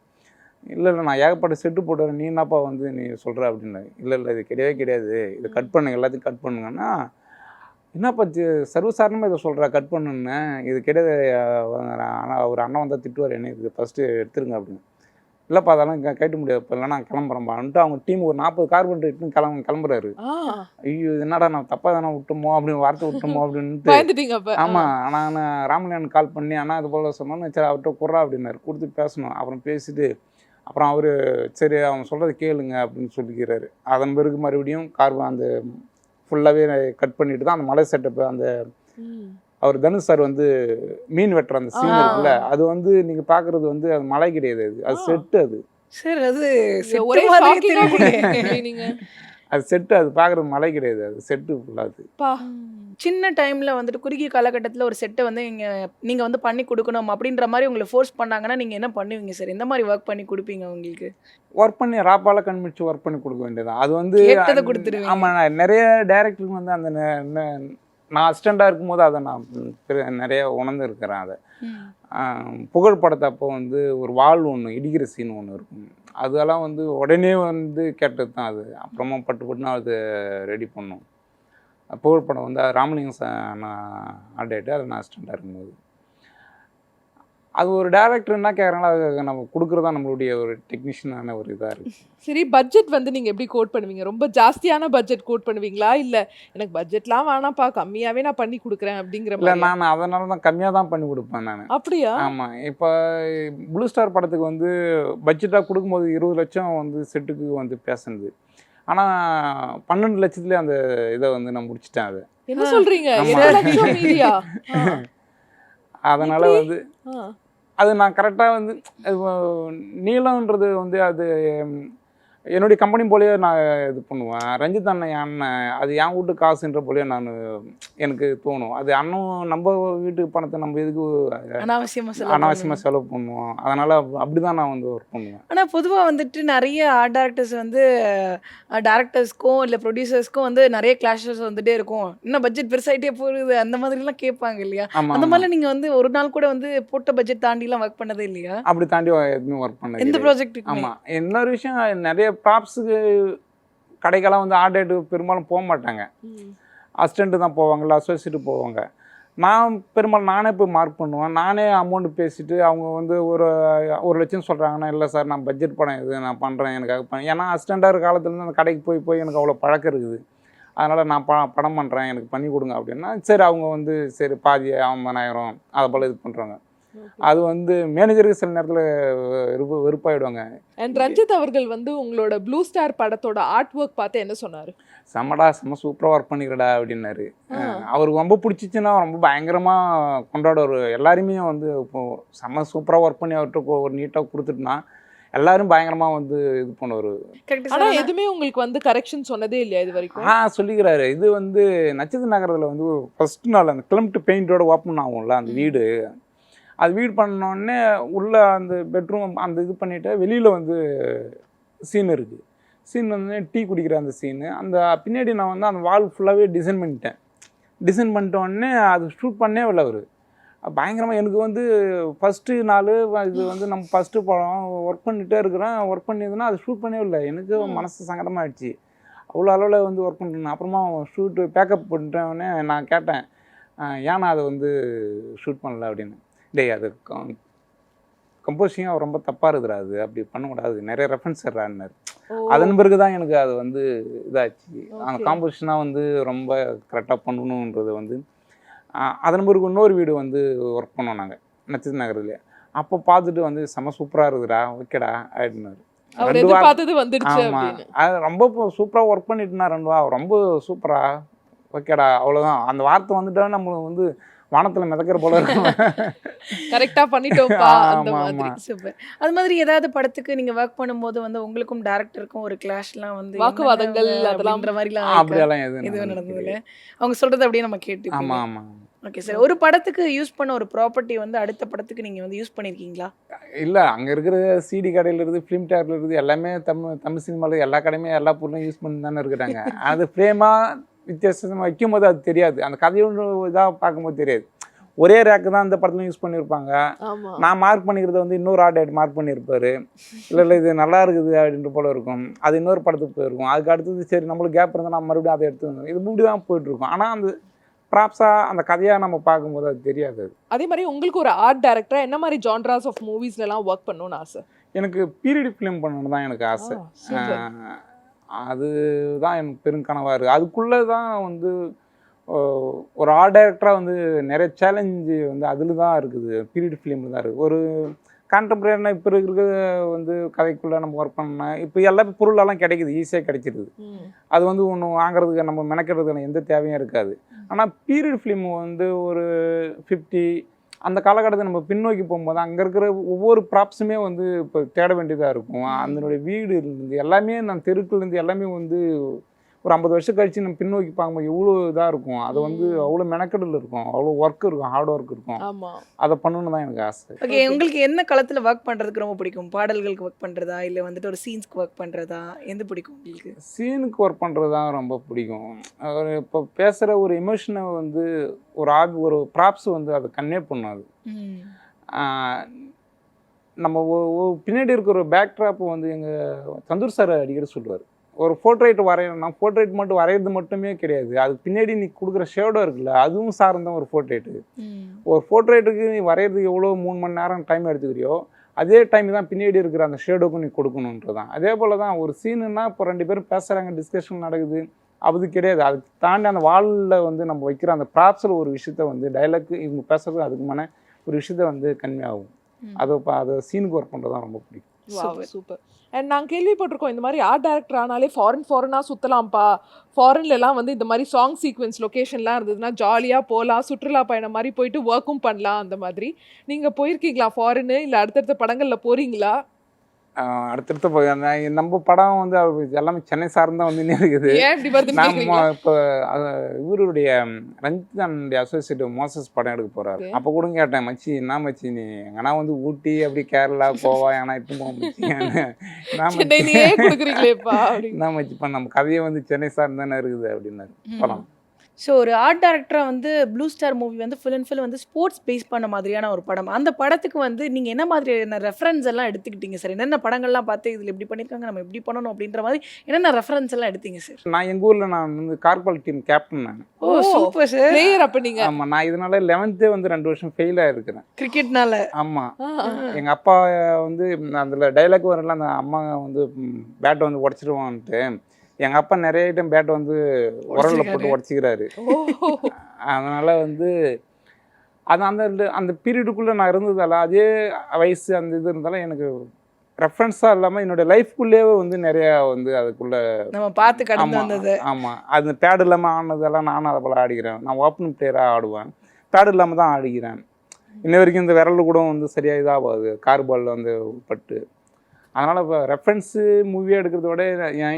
இல்லை நான் ஏகப்பட்ட செட்டு போட்டுறேன், நீ என்னப்பா வந்து நீ சொல்கிற அப்படின்னாரு. இல்லை இது கிடையவே கிடையாது, இதை கட் பண்ணுங்க, எல்லாத்தையும் கட் பண்ணுங்கன்னா, என்னப்பா சர்வசாதாரணமாக இதை சொல்கிறா கட் பண்ணுன்னு, இது கிடையாது, ஒரு அண்ணன் வந்தால் திட்டுவார் என்ன, இது ஃபஸ்ட்டு எடுத்துருங்க அப்படின்னு. இல்லைப்பா அதெல்லாம் கேட்க முடியாது, இப்போ இல்லைனா நான் கிளம்புறேன்பான்ட்டு அவங்க டீம் ஒரு 40 கார்பெண்டர் இட்டுன்னு கிளம்புறாரு. ஐயோ என்னடா நான் தப்பாக தானே விட்டோமோ அப்படின்னு வார்த்தை விட்டோமோ அப்படின்ட்டு. ஆமாம், நான் ராமலிங்கன் கால் பண்ணி அண்ணா இது போல் சொன்னோன்னு, சரி அவர்கிட்ட குறா அப்படின்னாரு. கொடுத்து பேசணும். அப்புறம் பேசிட்டு அப்புறம் அவர் சரி அவன் சொல்கிறத கேளுங்க அப்படின்னு சொல்லிக்கிறாரு. அதன் பிறகு மறுபடியும் அந்த ஃபுல்லாகவே கட் பண்ணிட்டு தான் அந்த மலை செட்டப்பு, அந்த அவர் தனுஷ் சார் வந்து மீன் வெட்டுற அந்த சீன் இருக்குல்ல, அது வந்து நீங்கள் பார்க்குறது வந்து அது மலை கிடையாது, அது செட்டு. அது சார் அது ஒரே அது செட்டு, அது பார்க்குறது மலை கிடையாது, அது செட்டு ஃபுல்லாக. சின்ன டைமில் வந்துட்டு குறுகிய காலகட்டத்தில் ஒரு செட்டை வந்து நீங்கள் வந்து பண்ணி கொடுக்கணும் அப்படின்ற மாதிரி உங்களை ஃபோர்ஸ் பண்ணாங்கன்னா நீங்கள் என்ன பண்ணுவீங்க சார்? எந்த மாதிரி ஒர்க் பண்ணி கொடுப்பீங்க உங்களுக்கு? ஒர்க் பண்ணி ராப்பால் கண்மிச்சு ஒர்க் பண்ணி கொடுக்க வேண்டியதான். அது வந்து கொடுத்துருவீங்க. ஆமாம், நிறைய டைரக்டருக்கு வந்து அந்த நான் அசிஸ்டண்டாக இருக்கும்போது அதை நான் நிறைய உணர்ந்து இருக்கிறேன். அதை புகழ்படத்தை அப்போ வந்து ஒரு வால் ஒன்று இடிக்கிற சீன் ஒன்று இருக்கும். அதெல்லாம் வந்து உடனே வந்து கேட்டது தான். அது அப்புறமா பட்டுனா அது ரெடி பண்ணோம். புகழ்படம் வந்து ராமலிங்கம் நான் ஆடிட்டு அதை நான் அசிஸ்டண்டாக இருக்கும்போது அது ஒரு டேரக்டர் என்ன கேட்குறாங்களோ அது நம்ம கொடுக்குறதா நம்மளுடைய ஒரு டெக்னீஷியனான ஒரு இதாக இருக்குது. சரி, பட்ஜெட் வந்து நீங்கள் எப்படி கோட் பண்ணுவீங்க? ரொம்ப ஜாஸ்தியான பட்ஜெட் கோட் பண்ணுவீங்களா, இல்லை எனக்கு பட்ஜெட்லாம் வேணாம்ப்பா கம்மியாகவே நான் பண்ணி கொடுக்குறேன் அப்படிங்கிற இல்லை? நான் அதனால தான் கம்மியாக தான் பண்ணி கொடுப்பேன் நான். அப்படியா? ஆமாம். இப்போ ப்ளூ ஸ்டார் படத்துக்கு வந்து பட்ஜெட்டாக கொடுக்கும்போது 20 லட்சம் வந்து செட்டுக்கு வந்து பேசுனது. ஆனால் 12 லட்சத்துலேயே அந்த இதை வந்து நான் முடிச்சிட்டேன். அது என்ன சொல்கிறீங்க? 20 லட்சம் மீதியா? அதனால் வந்து அது நான் கரெக்டாக வந்து நீளம்ன்றது வந்து அது என்னுடைய கம்பெனி போலேயே நான் இது பண்ணுவேன். ரஞ்சித் அண்ணன் அண்ணன் அது என் வீட்டு காசுன்ற போலேயே நான் எனக்கு தோணும். அது அண்ணன் நம்ம வீட்டு பணத்தை நம்ம எதுக்கு அனாவசியமாக செலவு பண்ணுவோம். அதனால் அப்படி தான் நான் வந்து ஒர்க் பண்ணுவேன். ஆனால் பொதுவாக வந்துட்டு நிறைய ஆர்ட் டைரக்டர்ஸ் வந்து டேரக்டர்ஸ்க்கும் இல்லை ப்ரொடியூசர்ஸ்க்கும் வந்து நிறைய கிளாஷஸ் வந்துட்டே இருக்கும். இன்னும் பட்ஜெட் பெருசாகிட்டே போகுது அந்த மாதிரிலாம் கேட்பாங்க இல்லையா? அந்த மாதிரிலாம் நீங்கள் வந்து ஒரு நாள் கூட வந்து போட்ட பட்ஜெட் தாண்டிலாம் ஒர்க் பண்ணதே இல்லையா? அப்படி தாண்டி எதுவுமே ஒர்க் பண்ணது எந்த ப்ராஜெக்ட்? ஆமாம். இன்னொரு விஷயம், நிறைய ப்ராப்ஸுக்கு கடைக்கெல்லாம் வந்து ஆர்ட் டைரக்டர் பெரும்பாலும் போக மாட்டாங்க. அசிஸ்டண்ட்டு தான் போவாங்கள்ல, அசோசியேட்டு போவாங்க. நான் பெரும்பாலும் நானே போய் மார்க் பண்ணுவேன். நானே அமௌண்ட்டு பேசிவிட்டு அவங்க வந்து ஒரு 1 லட்சம் சொல்கிறாங்கன்னா, இல்லை சார் நான் பட்ஜெட் படம் இது நான் பண்ணுறேன் எனக்காக பண்ணேன். ஏன்னா அசிஸ்டண்ட்டாக இருக்க காலத்துலேருந்து அந்த கடைக்கு போய் எனக்கு அவ்வளோ பழக்கம் இருக்குது. அதனால் நான் படம் பண்ணுறேன் எனக்கு பண்ணி கொடுங்க அப்படின்னா, சரி அவங்க வந்து சரி பாதி 50,000 அதை போல் இது பண்ணுறாங்க. அது வந்து மேனேஜருக்கு சில நேரத்தில் வெறுப்பாயிடுவாங்க. அண்ட் ரஞ்சித் அவர்கள் வந்து உங்களோட ப்ளூ ஸ்டார் படத்தோட ஆர்ட் ஒர்க் பார்த்து என்ன சொன்னார்? செம்ம சூப்பராக ஒர்க் பண்ணிக்கிறடா அப்படின்னாரு. அவருக்கு ரொம்ப பிடிச்சிச்சுன்னா ரொம்ப பயங்கரமாக கொண்டாடுவார். எல்லாருமே வந்து இப்போ செம்ம சூப்பராக ஒர்க் பண்ணி அவர்கிட்ட ஒரு நீட்டாக கொடுத்துட்டுனா எல்லாரும் பயங்கரமாக வந்து இது பண்ணுவார். ஆனால் எதுவுமே உங்களுக்கு வந்து கரெக்ஷன் சொன்னதே இல்லையா இது வரைக்கும்? சொல்லிக்கிறாரு. இது வந்து நட்சத்திர நகரத்தில் வந்து ஃபஸ்ட்டு நாள் அந்த கிளம்ப்ட் பெயிண்டோட ஓப்பன் ஆகும்ல அந்த வீடு, அது வீடு பண்ணோடனே உள்ளே அந்த பெட்ரூம் அந்த இது பண்ணிவிட்டு வெளியில் வந்து சீன் இருக்குது. சீன் வந்து டீ குடிக்கிற அந்த சீனு, அந்த பின்னாடி நான் வந்து அந்த வால் ஃபுல்லாகவே டிசைன் பண்ணிட்டோடனே அது ஷூட் பண்ணவே இல்லை அவர். பயங்கரமாக எனக்கு வந்து ஃபஸ்ட்டு நாள் இது வந்து நம்ம ஃபஸ்ட்டு படம் ஒர்க் பண்ணிகிட்டே இருக்கிறேன். ஒர்க் பண்ணியிருந்தேன்னா அது ஷூட் பண்ணவே இல்லை. எனக்கு மனசு சங்கடமாகிடுச்சு. அவ்வளோ அளவில் வந்து ஒர்க் பண்ணுறேன். அப்புறமா ஷூட்டு பேக்கப் பண்ணிட்டோடனே நான் கேட்டேன், ஏன்னா அதை வந்து ஷூட் பண்ணல அப்படின்னு. டேய் அது கம்போசிங்காக ரொம்ப தப்பாக இருக்குதுடா, அது அப்படி பண்ணக்கூடாது, நிறைய ரெஃபரன்ஸ் தர்றாருன்னாரு. அதன் பிறகு தான் எனக்கு அது வந்து இதாச்சு. அந்த காம்போசிஷனாக வந்து ரொம்ப கரெக்டாக பண்ணணுன்றது வந்து அதன் பிறகு இன்னொரு வீடு வந்து ஒர்க் பண்ணோம் நாங்கள் நட்சத்திர நகரில். அப்போ பார்த்துட்டு வந்து செம்ம சூப்பராக இருக்குதுடா, ஓகேடா அப்படின்னாரு. ஆமாம், அது ரொம்ப சூப்பராக ஒர்க் பண்ணிட்டுனா 2 ரொம்ப சூப்பரா ஓகேடா, அவ்வளோதான். அந்த வார்த்தை வந்துட்டா நம்ம வந்து வானத்தில் மிதக்கிற போல இருக்கும். கரெக்டா பண்ணிட்டோம்ப்பா அந்த ஆமா, மாதிரி. ஆமா. சூப்பர். அது மாதிரி ஏதாவது படத்துக்கு நீங்க ஒர்க் பண்ணும்போது வந்து உங்களுக்கும் டைரக்டருக்கும் ஒரு கிளாஷ்லாம் வந்து வாக்குவாதங்கள் என்னங்க அதெல்லாம் அப்படின்ற மாதிரிலாம் இருக்கா? அப்படியெல்லாம் எதுவும் எதுவும் நடந்தது நடந்ததில்ல. கிடையாது. அவங்க சொல்றத அப்படியே நம்ம கேட்டுப்பீங்க. ஆமாம் ஆமாம். Okay sir. ஒரு படத்துக்கு யூஸ் பண்ண ஒரு ப்ராப்பர்ட்டி வந்து அடுத்த படத்துக்கு நீங்க வந்து யூஸ் பண்ணியிருக்கீங்களா? இல்லை அங்கே இருக்கிற சிடி கடையில் இருக்குது, ஃபிலிம் தேட்டரில் இருக்குது, எல்லாமே தமிழ் சினிமாவில் எல்லா கடையுமே எல்லா பொருளும் யூஸ் பண்ணி தானே இருக்கிறாங்க. அது ஃப்ரேமாக வித்தியாசமாக வைக்கும்போது அது தெரியாது. அந்த கதையோட இதாக பார்க்கும்போது தெரியாது. ஒரே ரேக்கு தான் அந்த படத்துலையும் யூஸ் பண்ணியிருப்பாங்க. ஆமா. நான் மார்க் பண்ணிக்கிறத வந்து இன்னொரு ஆர்ட் மார்க் பண்ணியிருப்பாரு. இல்லை இது நல்லா இருக்குது அப்படின்ற போல இருக்கும். அது இன்னொரு படத்துக்கு போயிருக்கும். அதுக்கு அடுத்தது சரி நம்மளுக்கு கேப் இருந்தால் நம்ம மறுபடியும் அதை எடுத்து வந்தோம். இது இப்படி தான் போயிட்டுருக்கும். ஆனால் அந்த ப்ராப்ஸாக அந்த கதையாக நம்ம பார்க்கும்போது அது தெரியாது. அது அதே மாதிரி உங்களுக்கு ஒரு ஆர்ட் டைரக்டரா என்ன மாதிரி ஜான்ராஸ் ஆஃப் மூவிஸ்லாம் ஒர்க் பண்ணணும்னு ஆசை? எனக்கு பீரியட் ஃபிலிம் பண்ணணுன்னு தான் எனக்கு ஆசை. super. அதுதான் எனக்கு பெருங்கனவாக இருக்குது. அதுக்குள்ளே தான் வந்து ஒரு ஆர்ட் டைரக்டராக வந்து நிறைய சேலஞ்சு வந்து அதில் தான் இருக்குது. பீரியட் ஃபிலிமில் தான் இருக்குது. ஒரு கான்டெம்பரரினா இப்போ இருக்கிற வந்து கதைக்குள்ளே நம்ம ஒர்க் பண்ணோம்னா இப்போ எல்லாமே பொருளெல்லாம் கிடைக்குது, ஈஸியாக கிடைச்சிருது. அது வந்து ஒன்று வாங்குறதுக்கு நம்ம மெனக்கிறதுக்கான எந்த தேவையும் இருக்காது. ஆனால் பீரியட் ஃபிலிம் வந்து ஒரு 50 அந்த காலகட்டத்தை நம்ம பின்னோக்கி போகும்போது அங்கே இருக்கிற ஒவ்வொரு ப்ராப்ஸுமே வந்து இப்போ தேட வேண்டியதாக இருக்கும். அதனுடைய வீடு இருந்து எல்லாமே நான் தெருக்குலேருந்து எல்லாமே வந்து ஒரு 50 வருஷம் கழிச்சு நம்ம பின்னோக்கி பார்க்கும்போது எவ்வளோ இதாக இருக்கும். அது வந்து அவ்வளோ மெனக்கெடல் இருக்கும், அவ்வளோ ஒர்க் இருக்கும், ஹார்ட் ஒர்க் இருக்கும். ஆமா. அதை பண்ணணும்னு தான் எனக்கு ஆசை. ஓகே. உங்களுக்கு என்ன களத்துல ஒர்க் பண்றதுக்கு ரொம்ப பிடிக்கும்? பாடல்களுக்கு ஒர்க் பண்றதா? இல்ல வந்துட்டு ஒரு சீன்ஸ்க்கு ஒர்க் பண்றதா? எது பிடிக்கும் உங்களுக்கு? சீனுக்கு ஒர்க் பண்ணுறது தான் ரொம்ப பிடிக்கும். ஒரு இப்போ பேசுகிற ஒரு எமோஷனை வந்து ஒரு ப்ராப்ஸ் வந்து அதை கன்வே பண்ணும். அது நம்ம பின்னாடி இருக்கிற ஒரு பேக் ட்ராப் வந்து எங்கள் சந்தூர் சார் அடிக்கடி சொல்லுவார். ஒரு போர்ட்ரேட் வரையணும்னா போர்ட்ரேட் மட்டும் வரைகிறது மட்டுமே கிடையாது, அது பின்னாடி நீ கொடுக்குற ஷேடோ இருக்குல்ல அதுவும் சார்ந்த ஒரு போர்ட்ரேட்டு. ஒரு போர்ட்ரேட்டுக்கு நீ வரைகிறதுக்கு எவ்வளோ 3 மணி நேரம் டைம் எடுத்துக்கிறியோ அதே டைம் தான் பின்னாடி இருக்கிற அந்த ஷேடோக்கும் நீ கொடுக்கணுன்றது தான். அதே போல் தான் ஒரு சீனுன்னா இப்போ 2 பேரும் பேசுகிறாங்க, டிஸ்கஷன் நடக்குது, அது கிடையாது. அதுக்கு தாண்டி அந்த வாலில் வந்து நம்ம வைக்கிற அந்த ப்ராப்ஸில் ஒரு விஷயத்த வந்து டைலாக் இவங்க பேசுறது அதுக்குமான ஒரு விஷயத்த வந்து கன்வே ஆகும். அதை சீனுக்கு ஒர்க் பண்ணுறது தான் ரொம்ப பிடிக்கும். சூப்பர். அண்ட் நாங்கள் கேள்விப்பட்டிருக்கோம் இந்த மாதிரி ஆர்ட் டைரக்டர் ஆனாலே ஃபாரினாக சுற்றலாம்ப்பா, ஃபாரின்லலாம் வந்து இந்த மாதிரி சாங் சீக்வென்ஸ் லொக்கேஷன்லாம் இருந்ததுன்னா ஜாலியாக போகலாம், சுற்றுலா பயணம் மாதிரி போயிட்டு ஒர்க்கும் பண்ணலாம். அந்த மாதிரி நீங்கள் போயிருக்கீங்களா ஃபாரின்னு? இல்லை அடுத்தடுத்த படங்களில் போகிறீங்களா? அடுத்தடுத்த நம்ம படம் வந்து எல்லாமே சென்னை சார்ந்தான் வந்து இருக்குது. ஏன் இப்படி வருதுன்னு நம்ம கேக்குறீங்களா? இப்போ இவருடைய ரஞ்சிதானுடைய அசோசியேட் மோசஸ் படம் எடுக்க போறாரு. Okay. அப்போ கூட கேட்டேன், மச்சி என்ன மச்சி நீ எங்கன்னா வந்து ஊட்டி அப்படி கேரளா கோவா ஏன்னா இட்டு போக மச்சி என்ன சென்னையிலேயே கொடுக்குறீங்களேப்பா அப்படின்னு. என்ன மச்சி இப்போ நம்ம கதையை வந்து சென்னை சார்ந்தானே இருக்குது அப்படின்னாரு படம். ஸோ ஒரு ஆர்ட் டைரக்டராக வந்து ப்ளூ ஸ்டார் மூவி வந்து ஃபுல் அண்ட் ஃபுல் வந்து ஸ்போர்ட்ஸ் பேஸ் பண்ண மாதிரியான ஒரு படம். அந்த படத்துக்கு வந்து நீங்கள் என்ன மாதிரியான ரெஃபரன்ஸ் எல்லாம் எடுத்துக்கிட்டீங்க சார்? என்னென்ன படங்கள்லாம் பார்த்து இதில் இப்படி பண்ணியிருக்காங்க, நம்ம இப்படி பண்ணணும் அப்படின்ற மாதிரி என்னென்ன ரெஃபரன்ஸ் எல்லாம் எடுத்தீங்க சார்? நான் எங்கள் ஊரில் நான் வந்து கார்பால் டீம் கேப்டன். நான் ஓ சூப்பர் சார். பிளேயர் அப்போ நீங்கள்? ஆமாம், நான் இதனால 11th வந்து 2 வருஷம் ஃபெயில் ஆகிருக்கிறேன் கிரிக்கெட்னால. ஆமாம். எங்கள் அப்பா வந்து அதில் டைலாக் வரல, அந்த அம்மா வந்து பேட்டை வந்து உடச்சிடுவான்ட்டு எங்கள் அப்பா நிறைய ஐட்டம் பேட்டை வந்து உரலில் போட்டு உடச்சிக்கிறாரு. அதனால் வந்து அது அந்த அந்த பீரியடுக்குள்ளே நான் இருந்ததால அதே வயசு அந்த இது இருந்தாலும் எனக்கு ரெஃபரன்ஸாக இல்லாமல் என்னோடய லைஃப்குள்ளேயே வந்து நிறையா வந்து அதுக்குள்ளே நம்ம பார்த்து கடந்து வந்தது. ஆமாம், அது பேடு இல்லாமல் ஆனதெல்லாம் நானும் அதை போல் ஆடிக்கிறேன். நான் ஓப்பனிங் பிளேயராக ஆடுவேன், பேடு இல்லாமல் தான் ஆடிக்கிறேன். இன்ன வரைக்கும் இந்த விரல் கூட வந்து சரியாக இதாகாது கார்பாலில் வந்து பட்டு. அதனால் இப்போ ரெஃபரன்ஸு மூவியாக எடுக்கிறத விட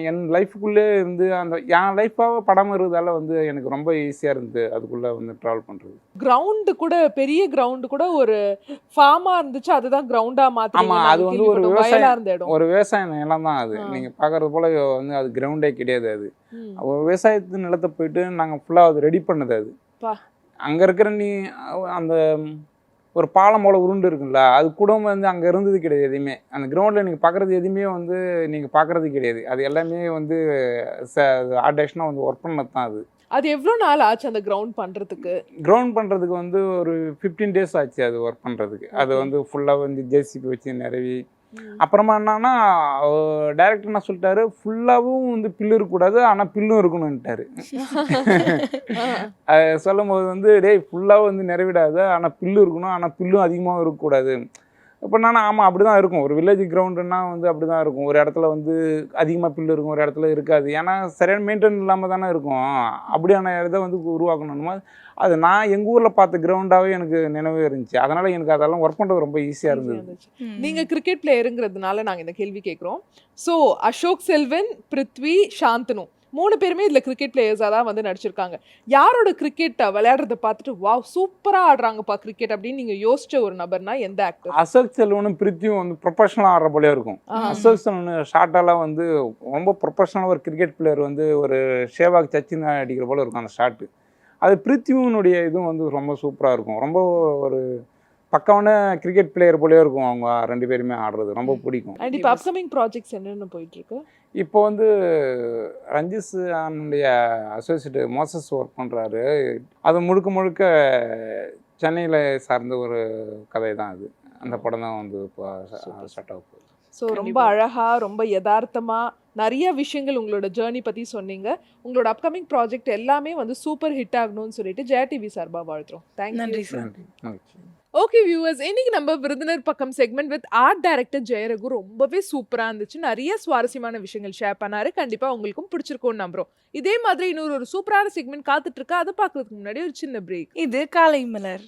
என் லைஃபுக்குள்ளே இருந்து அந்த என் லைஃபாக படம் இருக்கிறதால வந்து எனக்கு ரொம்ப ஈஸியாக இருந்தது அதுக்குள்ளே வந்து ட்ராவல் பண்ணுறது. கிரவுண்டு கூட பெரிய கிரவுண்டு கூட ஒரு ஃபார்மாக இருந்துச்சு, அதுதான் கிரவுண்டாக மாற்றி. ஆமாம், அது வந்து ஒரு விவசாயம் விவசாய நிலம் தான் அது. நீங்கள் பார்க்குறது போல் வந்து அது கிரவுண்டே கிடையாது. அது ஒரு விவசாயத்து நிலத்தை போயிட்டு நாங்கள் ஃபுல்லாக அது ரெடி பண்ணது. அது அங்கே இருக்கிற அந்த ஒரு பாலம் போல் உருண்டு இருக்குல்ல, அது கூட வந்து அங்கே இருந்தது கிடையாது எதுவுமே. அந்த கிரவுண்டில் நீங்கள் பார்க்குறது எதுவுமே வந்து நீங்கள் பார்க்குறது கிடையாது. அது எல்லாமே வந்து ஆர்ட் டைரக்ஷனாக வந்து ஒர்க் பண்ணது தான். அது எவ்வளோ நாள் ஆச்சு அந்த கிரவுண்ட் பண்ணுறதுக்கு? கிரவுண்ட் பண்ணுறதுக்கு வந்து ஒரு 15 days ஆச்சு அது ஒர்க் பண்ணுறதுக்கு. அது வந்து ஃபுல்லாக வந்து ஜேசிபி வச்சு நிறவி. அப்புறமா என்னன்னா டைரக்டர் என்ன சொல்லிட்டாரு, ஃபுல்லாகவும் வந்து பில்லு இருக்கக்கூடாது ஆனால் பில்லும் இருக்கணும்ட்டாரு. சொல்லும் போது வந்து டேய் ஃபுல்லாக வந்து நிறைவிடாது ஆனால் பில்லு இருக்கணும், ஆனால் பில்லும் அதிகமாக இருக்கக்கூடாது. இப்போ நான் ஆமாம் அப்படி தான் இருக்கும். ஒரு வில்லேஜ் கிரவுண்டுன்னா வந்து அப்படி தான் இருக்கும். ஒரு இடத்துல வந்து அதிகமாக புல் இருக்கும், ஒரு இடத்துல இருக்காது. ஏன்னா சரியான மெயின்டைன் இல்லாமல் தானே இருக்கும். அப்படியான இதை வந்து உருவாக்கணுமா, அது நான் எங்கள் ஊரில் பார்த்த கிரவுண்டாகவே எனக்கு நினைவே இருந்துச்சு. அதனால் எனக்கு அதெல்லாம் ஒர்க் பண்ணுறது ரொம்ப ஈஸியாக இருந்தது. நீங்க கிரிக்கெட் பிளேயருங்கிறதுனால நாங்க இந்த கேள்வி கேட்குறோம். ஸோ அசோக் செல்வன், பிருத்வி, சாந்தனு 3 பேருமே இதுல கிரிக்கெட் பிளேயர்ஸா தான் வந்து நடிச்சிருக்காங்க. யாரோட கிரிக்கெட் விளையாடுறத பார்த்துட்டு வாவ் சூப்பரா ஆடுறாங்கப்பா கிரிக்கெட் அப்படின்னு நீங்க யோசிச்ச ஒரு நபர்னா எந்த ஆக்டர்? அசோக் செல்வனும் பிரித்தியும் வந்து ப்ரொஃபஷனலாக ஆடுற போலே இருக்கும். அசோக் செல்வன் ஷார்ட்டெல்லாம் வந்து ரொம்ப ப்ரொஃபஷனலாக ஒரு கிரிக்கெட் பிளேயர் வந்து ஒரு ஷேவாக் சச்சின் அடிக்கிற போல இருக்கும் அந்த ஷாட்டு. அது பிரித்தியுனுடைய இதுவும் வந்து ரொம்ப சூப்பராக இருக்கும். ரொம்ப ஒரு பக்காவான கிரிக்கெட் பிளேயர் போலே இருக்கும். அவங்க 2 பேருமே ஆடுறது ரொம்ப பிடிக்கும். அண்ட் இப்போ அப்கமிங் ப்ராஜெக்ட்ஸ் என்னென்ன போயிட்டு இருக்கு? இப்போ வந்து ரஞ்சிஸ் அவனுடைய அசோசியேட் மோசஸ் ஒர்க் பண்ணுறாரு. அது முழுக்க முழுக்க சென்னையில் சார்ந்த ஒரு கதை தான் அது. அந்த படம் தான் வந்து இப்போ ஸ்டார்ட் ஆக போகுது. ஸோ ரொம்ப அழகா ரொம்ப யதார்த்தமா நிறைய விஷயங்கள் உங்களோட ஜேர்னி பத்தி சொன்னீங்க. உங்களோட அப்கமிங் ப்ராஜெக்ட் எல்லாமே வந்து சூப்பர் ஹிட் ஆகணும்னு சொல்லிட்டு ஜெயா டிவி சார்பா வாழ்த்துறோம். தேங்க்யூ. நன்றி சார். நன்றி. ஓகே. ஓகே வியூவர்ஸ், இன்னைக்கு நம்ம விருந்தினர் பக்கம் செக்மெண்ட் வித் ஆர்ட் டைரக்டர் ஜெயரகு ரொம்பவே சூப்பரா இருந்துச்சு. நிறைய சுவாரஸ்யமான விஷயங்கள் ஷேர் பண்ணாரு. கண்டிப்பா உங்களுக்கும் பிடிச்சிருக்கும்னு நம்புறோம். இதே மாதிரி இன்னொரு சூப்பரான செக்மெண்ட் காத்துட்டு இருக்கா. அதை பார்க்கறதுக்கு முன்னாடி ஒரு சின்ன பிரேக். இது காலை மலர்.